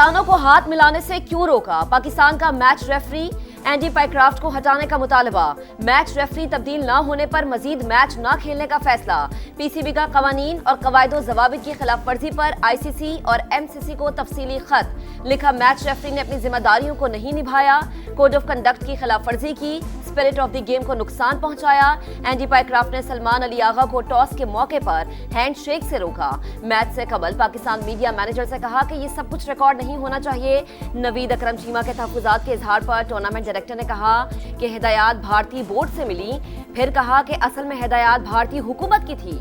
कप्तानों को हाथ मिलाने से क्यों रोका? पाकिस्तान का मैच रेफरी एंडी पाइक्राफ्ट को हटाने का मुतालबा। मैच रेफरी तब्दील न होने पर मजीद मैच न खेलने का फैसला। पीसीबी का कवानीन और कवायदो जवाबित की खिलाफ वर्जी पर आईसीसी और एमसीसी को तफसीली खत लिखा। मैच रेफरी ने अपनी जिम्मेदारियों को नहीं निभाया, कोड ऑफ कंडक्ट की खिलाफ वर्जी की, स्पिरिट ऑफ द गेम को नुकसान पहुंचाया। एंडी पाइक्राफ्ट ने सलमान अली आगा को टॉस के मौके पर हैंडशेक से रोका। मैच से कबल पाकिस्तान मीडिया मैनेजर से कहा कि ये सब कुछ रिकॉर्ड नहीं होना चाहिए। नवीद अकरम चीमा के तहफ्फुजात के इजहार पर टूर्नामेंट डायरेक्टर ने कहा कि हिदायत भारतीय बोर्ड से मिली, फिर कहा कि असल में हिदायत भारतीय हुकूमत की थी।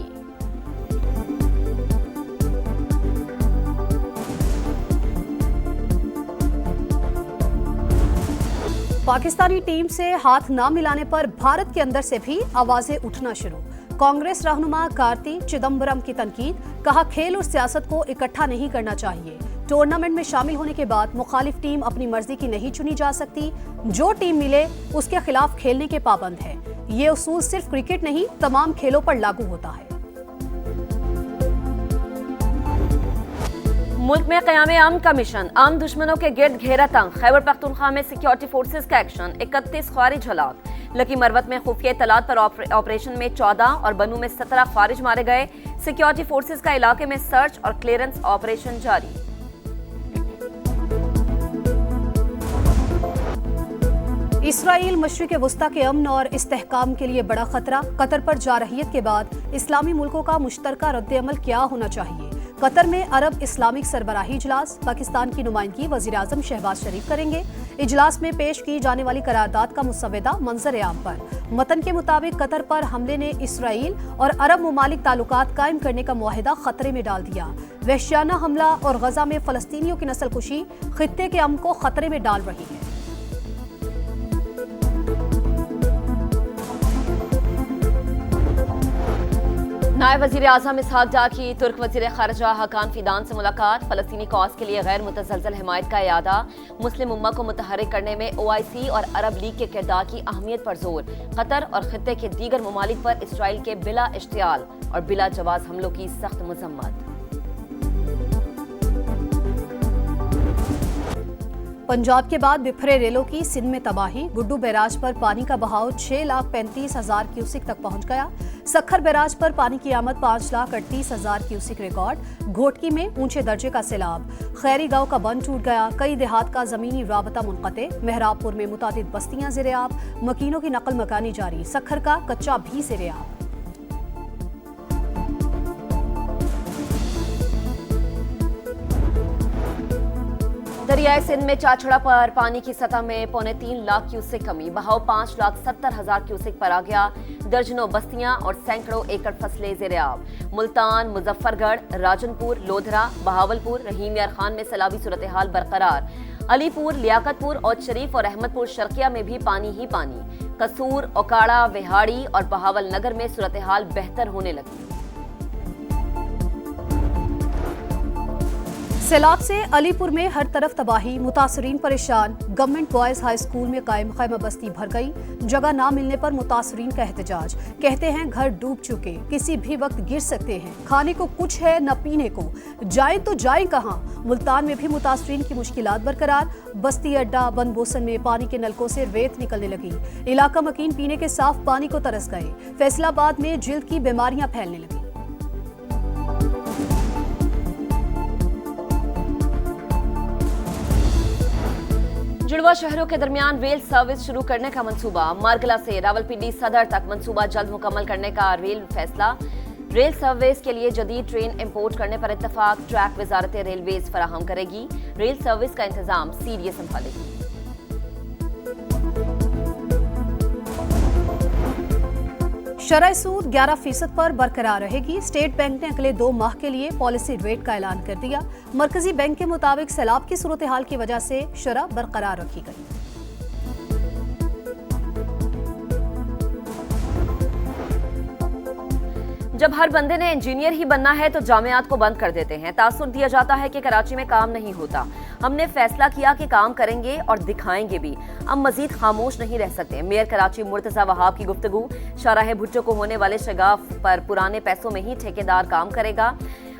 पाकिस्तानी टीम से हाथ न मिलाने पर भारत के अंदर से भी आवाजें उठना शुरू। कांग्रेस रहनुमा कार्ति चिदम्बरम की तनकीद, कहा खेल और सियासत को इकट्ठा नहीं करना चाहिए। टूर्नामेंट में शामिल होने के बाद मुखालिफ टीम अपनी मर्जी की नहीं चुनी जा सकती, जो टीम मिले उसके खिलाफ खेलने के पाबंद है। ये उसूल सिर्फ क्रिकेट नहीं तमाम खेलों पर लागू होता है। मुल्क में क़याम अमन का मिशन, आम दुश्मनों के गिर्द घेरा तंग। खैबर पख्तूनख्वा में सिक्योरिटी फोर्सेज का एक्शन, 31 खारिज हलाक। लकी मरवत में खुफिया इत्तलात पर ऑपरेशन में 14 और बनू में 17 खारिज मारे गए। सिक्योरिटी फोर्सेज का इलाके में सर्च और क्लियरेंस ऑपरेशन जारी। इसराइल मशरिक़ वस्ता के अमन और इस्तेहकाम के लिए बड़ा खतरा। कतर पर जारहियत के बाद इस्लामी मुल्कों का मुश्तरका रद्द-ए-अमल क्या होना चाहिए? कतर में अरब इस्लामिक सरबराही इजलास, पाकिस्तान की नुमाइंदगी वज़ीर-ए-आज़म शहबाज शरीफ करेंगे। इजलास में पेश की जाने वाली करारदाद का मुसव्वदा मंजर-ए-आम पर। मतन के मुताबिक कतर पर हमले ने इसराइल और अरब मुमालिक ताल्लुकात कायम करने का मुआहिदा खतरे में डाल दिया। वहशियाना हमला और गजा में फलस्तीनियों की नस्लकुशी खित्ते के अमन को खतरे में डाल रही है। नायब वज़ीर-ए-आज़म इसहाक डार की तुर्क वज़ीर ख़ारिजा हकान फिदान से मुलाकात। फ़लस्तीनी कॉज के लिए गैर मुतज़लज़ल हिमायत का इयादा। मुस्लिम उम्मा को मुतहर्रिक करने में OIC और अरब लीग के किरदार की अहमियत पर जोर। कतर और खित्ते के दीगर ममालिक पर इसराइल के बिला इश्तियाल और बिला जवाज हमलों की सख्त मज़म्मत। पंजाब के बाद बिफरे रेलों की सिंध में तबाही। गुड्डू बैराज पर पानी का बहाव 6,35,000 क्यूसिक तक पहुंच गया। सखर बैराज पर पानी की आमद 5,38,000 क्यूसिक रिकॉर्ड। घोटकी में ऊंचे दर्जे का सैलाब। खैरी गांव का बंद टूट गया। कई देहात का जमीनी राबता मुनक़ते। मेहराबपुर में मुतादिद बस्तियां ज़ेर-ए-आब। मकीनों की नकल मकानी जारी। सखर का कच्चा भी ज़ेर-ए-आब। दरियाए सिंध में चाचड़ा पर पानी की सतह में 3.25 लाख क्यूसेक कमी। बहाव 5,70,000 क्यूसेक पर आ गया। दर्जनों बस्तियां और सैकड़ों एकड़ फसलें ज़ेर-ए-आब। मुल्तान, मुजफ्फरगढ़, राजनपुर, लोधरा, बहावलपुर, रहीम यार खान में सैलाबी सूरत हाल बरकरार। अलीपुर, लियाकतपुर और शरीफ और अहमदपुर शर्किया में भी पानी ही पानी। कसूर, ओकाड़ा, विहाड़ी और बहावल नगर में सूरत हाल बेहतर होने लगी। सैलाब से अलीपुर में हर तरफ तबाही, मुतासरीन परेशान। गवर्नमेंट बॉयज हाई स्कूल में कायम खैमा बस्ती भर गई। जगह ना मिलने पर मुतासरीन का एहतजाज। कहते हैं घर डूब चुके, किसी भी वक्त गिर सकते हैं। खाने को कुछ है न पीने को, जाएं तो जाएं कहां? मुल्तान में भी मुतासरीन की मुश्किलात बरकरार। बस्ती अड्डा बनबोसन में पानी के नलकों से रेत निकलने लगी। इलाका मकीन पीने के साफ पानी को तरस गए। फैसलाबाद में जिल्द की बीमारियां फैलने लगी। जुड़वा शहरों के दरमियान रेल सर्विस शुरू करने का मंसूबा। मारगला से रावलपिंडी सदर तक मंसूबा जल्द मुकम्मल करने का रेल फैसला। रेल सर्विस के लिए जदीद ट्रेन इंपोर्ट करने पर इत्तफाक। ट्रैक वजारत रेलवेज फराहम करेगी। रेल सर्विस का इंतजाम सीडीए संभालेगी। शरह सूद 11% पर बरकरार रहेगी। स्टेट बैंक ने अगले 2 माह के लिए पॉलिसी रेट का ऐलान कर दिया। मरकजी बैंक के मुताबिक सैलाब की सूरत हाल की वजह से शरह बरकरार रखी गई। जब हर बंदे ने इंजीनियर ही बनना है तो जामियात को बंद कर देते हैं। तासुर दिया जाता है कि कराची में काम नहीं होता। हमने फैसला किया कि काम करेंगे और दिखाएंगे भी। अब मजीद खामोश नहीं रह सकते। मेयर कराची मुर्तजा वहाब की गुफ्तगू। शाहराह भुट्टो को होने वाले शगाफ पर पुराने पैसों में ही ठेकेदार काम करेगा।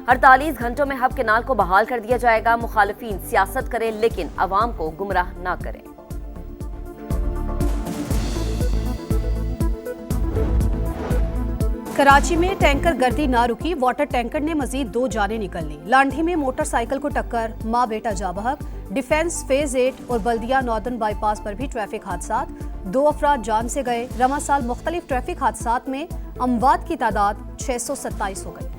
48 घंटों में हब केनाल को बहाल कर दिया जाएगा। मुखालिफिन सियासत करें लेकिन अवाम को गुमराह ना करें। कराची में टैंकर गर्दी ना रुकी, वाटर टैंकर ने मजीद 2 जानें निकल ली। लांढी में मोटरसाइकिल को टक्कर, मां बेटा जा बहक। डिफेंस फेज 8 और बल्दिया नॉर्दर्न बाईपास पर भी ट्रैफिक हादसात, 2 अफराद जान से गए। रवा साल मुख्तलिफ ट्रैफिक हादसात में अमवात की तादाद 627 हो गई।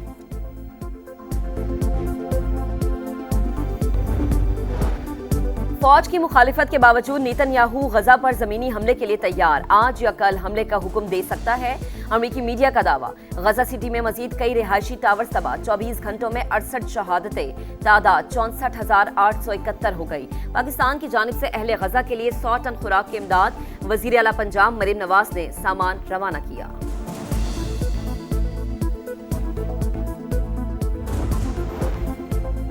फौज की मुखालिफत के बावजूद नेतन्याहू गजा पर जमीनी हमले के लिए तैयार, आज या कल हमले का हुक्म दे सकता है। अमेरिकी मीडिया का दावा। गजा सिटी में मजीद कई रिहायशी टावर तबाह, 24 घंटों में 68 शहादतें, तादाद 64,871 हो गई। पाकिस्तान की जानिब से अहले गजा के लिए 100 टन खुराक की इमदाद, वजीर आला पंजाब मरीम नवाज ने सामान रवाना किया।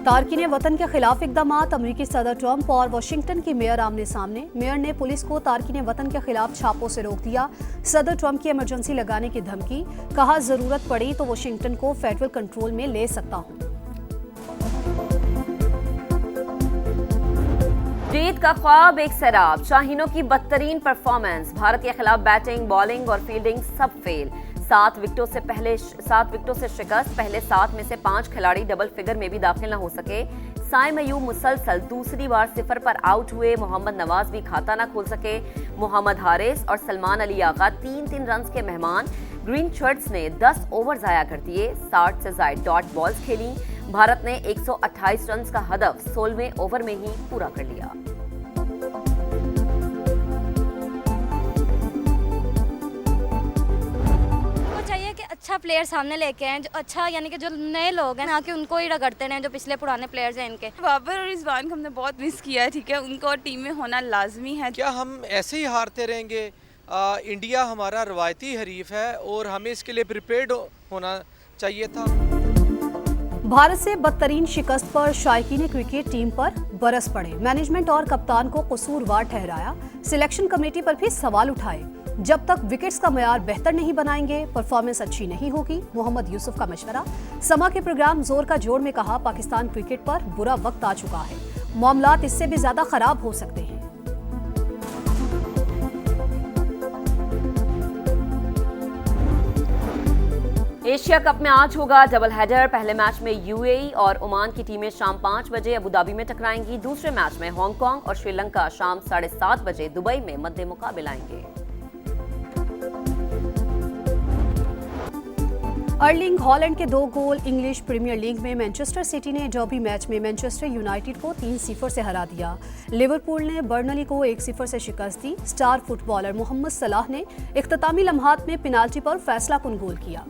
तारकीन वतन के खिलाफ इकदामात, अमरीकी सदर ट्रंप और वाशिंगटन की मेयर आमने सामने। मेयर ने पुलिस को तारकीन वतन के खिलाफ छापों से रोक दिया। सदर ट्रंप की इमरजेंसी लगाने की धमकी, कहा जरूरत पड़ी तो वाशिंगटन को फेडरल कंट्रोल में ले सकता हूं। जीत का ख्वाब एक सैराब, शाहीनों की बदतरीन परफॉर्मेंस, भारत के खिलाफ बैटिंग, बॉलिंग और फील्डिंग सब फेल। 7 विकेटों से शिकस्त, पहले 7 में से 5 खिलाड़ी डबल फिगर में भी दाखिल न हो सके। साइम अयूब मुसलसल दूसरी बार 0 पर आउट हुए। मोहम्मद नवाज भी खाता न खोल सके। मोहम्मद हारिस और सलमान अली आगा 3-3 रन के मेहमान। ग्रीन शर्ट्स ने 10 ओवर जाया कर दिए, 60 से ज्यादा डॉट बॉल्स खेली। भारत ने 128 रन का हदफ 16वें ओवर में ही पूरा कर लिया। अच्छा प्लेयर सामने लेके आए, जो अच्छा यानी कि जो नए लोग हैं ना कि उनको ही रगड़ते रहे, जो पिछले पुराने प्लेयर्स हैं इनके। बाबर और रिजवान को हमने बहुत मिस किया है, ठीक है, उनको टीम में होना लाजमी है। क्या हम ऐसे ही हारते रहेंगे? इंडिया हमारा रवायती हरीफ है और हमें इसके लिए प्रिपेयर्ड होना चाहिए था। भारत से बदतरीन शिकस्त पर शायकीन क्रिकेट टीम पर बरस पड़े। मैनेजमेंट और कप्तान को कसूरवार ठहराया। सिलेक्शन कमेटी पर भी सवाल उठाए। जब तक विकेट्स का मयार बेहतर नहीं बनाएंगे, परफॉर्मेंस अच्छी नहीं होगी। मोहम्मद यूसुफ का मशवरा। समा के प्रोग्राम जोर का जोड़ में कहा, पाकिस्तान क्रिकेट पर बुरा वक्त आ चुका है, मामलात इससे भी ज्यादा खराब हो सकते हैं। एशिया कप में आज होगा डबल हेडर। पहले मैच में यूएई और ओमान की टीमें शाम 5 बजे अबू धाबी में टकराएंगी। दूसरे मैच में हांगकांग और श्रीलंका शाम 7:30 बजे दुबई में मद्दे मुकाबले आएंगे। अर्लिंग हॉलैंड के 2 गोल। इंग्लिश प्रीमियर लीग में मैनचेस्टर सिटी ने डर्बी मैच में मैनचेस्टर यूनाइटेड को 3-0 से हरा दिया। लिवरपूल ने बर्नली को 1-0 से शिकस्त दी। स्टार फुटबॉलर मोहम्मद सलाह ने इख्तितामी लम्हात में पेनाल्टी पर फैसला कुन गोल किया।